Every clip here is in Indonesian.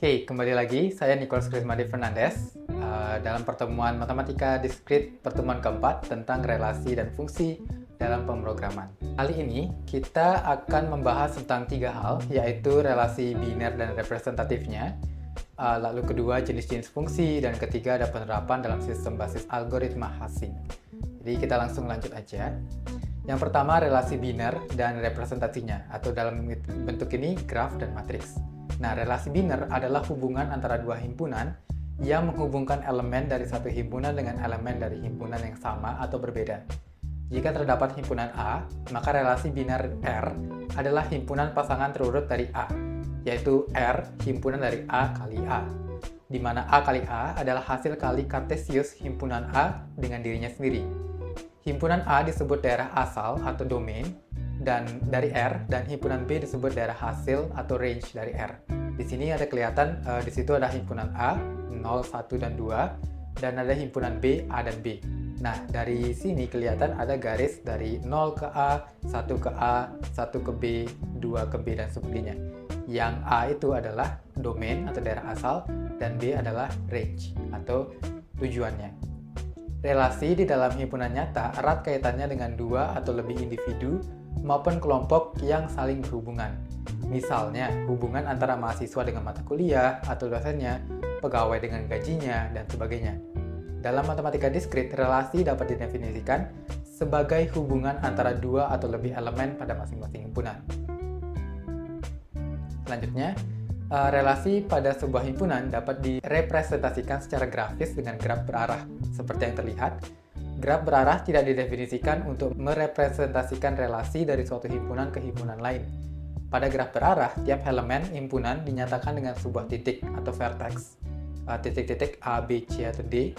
Hey, kembali lagi. Saya Nicholas Krismadi Fernandez dalam pertemuan Matematika Diskrit pertemuan keempat tentang relasi dan fungsi dalam pemrograman. Kali ini kita akan membahas tentang tiga hal, yaitu relasi biner dan representatifnya, lalu kedua jenis-jenis fungsi, dan ketiga ada penerapan dalam sistem basis algoritma Hassing. Jadi kita langsung lanjut aja. Yang pertama relasi biner dan representasinya, atau dalam bentuk ini graf dan matriks. Nah, relasi biner adalah hubungan antara dua himpunan yang menghubungkan elemen dari satu himpunan dengan elemen dari himpunan yang sama atau berbeda. Jika terdapat himpunan A, maka relasi biner R adalah himpunan pasangan terurut dari A, yaitu R himpunan dari A kali A, di mana A kali A adalah hasil kali kartesius himpunan A dengan dirinya sendiri. Himpunan A disebut daerah asal atau domain dan dari R, dan himpunan B disebut daerah hasil atau range dari R. Di sini ada kelihatan, di situ ada himpunan A, 0, 1, dan 2, dan ada himpunan B, A dan B. Nah, dari sini kelihatan ada garis dari 0 ke A, 1 ke A, 1 ke B, 2 ke B, dan sebagainya. Yang A itu adalah domain atau daerah asal, dan B adalah range atau tujuannya. Relasi di dalam himpunan nyata erat kaitannya dengan dua atau lebih individu maupun kelompok yang saling berhubungan. Misalnya, hubungan antara mahasiswa dengan mata kuliah atau dosennya, pegawai dengan gajinya, dan sebagainya. Dalam matematika diskrit, relasi dapat didefinisikan sebagai hubungan antara dua atau lebih elemen pada masing-masing himpunan. Selanjutnya, relasi pada sebuah himpunan dapat direpresentasikan secara grafis dengan graf berarah. Seperti yang terlihat, graf berarah tidak didefinisikan untuk merepresentasikan relasi dari suatu himpunan ke himpunan lain. Pada graf berarah, tiap elemen himpunan dinyatakan dengan sebuah titik atau vertex, titik-titik A, B, C, atau D,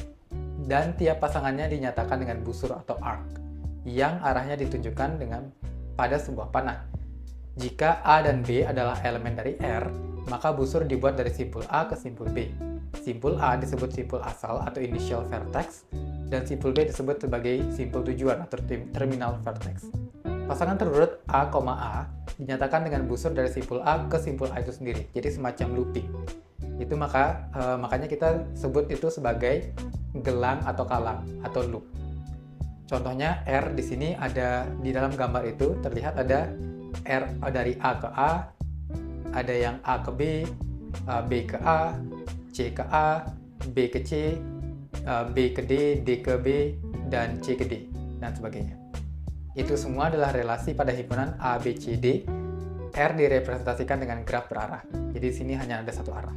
dan tiap pasangannya dinyatakan dengan busur atau arc, yang arahnya ditunjukkan dengan pada sebuah panah. Jika A dan B adalah elemen dari R, maka busur dibuat dari simpul A ke simpul B. Simpul A disebut simpul asal atau initial vertex, dan simpul B disebut sebagai simpul tujuan atau terminal vertex. Pasangan terurut A, A dinyatakan dengan busur dari simpul A ke simpul A itu sendiri, jadi semacam looping. Itu makanya kita sebut itu sebagai gelang atau kalang atau loop. Contohnya R di sini ada di dalam gambar itu terlihat ada R dari A ke A, ada yang A ke B, B ke A, C ke A, B ke C, B ke D, D ke B, dan C ke D, dan sebagainya. Itu semua adalah relasi pada himpunan A, B, C, D. R direpresentasikan dengan graf berarah. Jadi di sini hanya ada satu arah.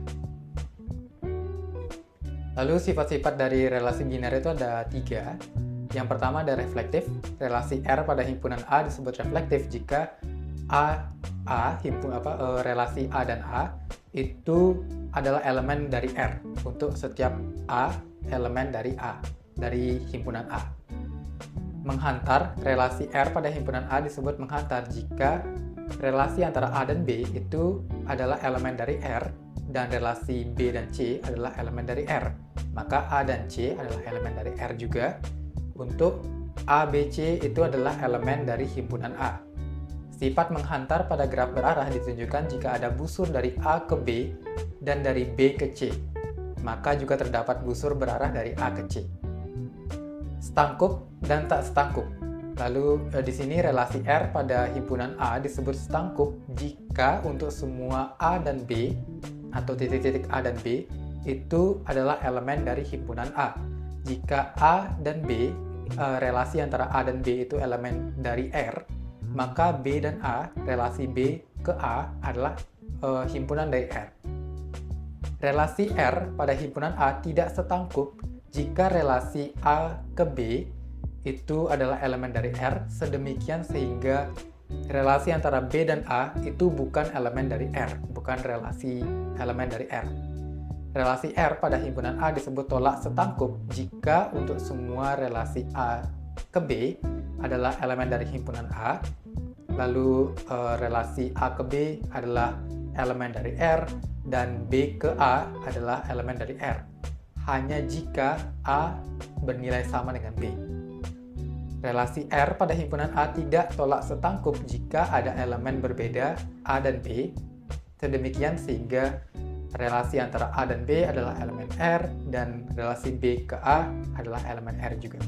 Lalu sifat-sifat dari relasi biner itu ada tiga. Yang pertama ada reflektif. Relasi R pada himpunan A disebut reflektif jika relasi A dan A itu adalah elemen dari R untuk setiap A elemen dari A, dari himpunan A. Menghantar, relasi R pada himpunan A disebut menghantar jika relasi antara A dan B itu adalah elemen dari R dan relasi B dan C adalah elemen dari R. Maka A dan C adalah elemen dari R juga. Untuk A, B, C itu adalah elemen dari himpunan A. Sifat menghantar pada graf berarah ditunjukkan jika ada busur dari A ke B dan dari B ke C. Maka juga terdapat busur berarah dari A ke C. Stangkup dan tak stangkup. Lalu di sini relasi R pada himpunan A disebut stangkup jika untuk semua A dan B atau titik-titik A dan B itu adalah elemen dari himpunan A. Jika A dan B, relasi antara A dan B itu elemen dari R, maka B dan A, relasi B ke A adalah himpunan dari R. Relasi R pada himpunan A tidak setangkup jika relasi A ke B itu adalah elemen dari R, sedemikian sehingga relasi antara B dan A itu bukan elemen dari R, bukan relasi elemen dari R. Relasi R pada himpunan A disebut tolak setangkup jika untuk semua relasi A ke B adalah elemen dari himpunan A, lalu relasi A ke B adalah elemen dari R, dan B ke A adalah elemen dari R. Hanya jika A bernilai sama dengan B. Relasi R pada himpunan A tidak tolak setangkup jika ada elemen berbeda A dan B, sedemikian sehingga relasi antara A dan B adalah elemen R, dan relasi B ke A adalah elemen R juga.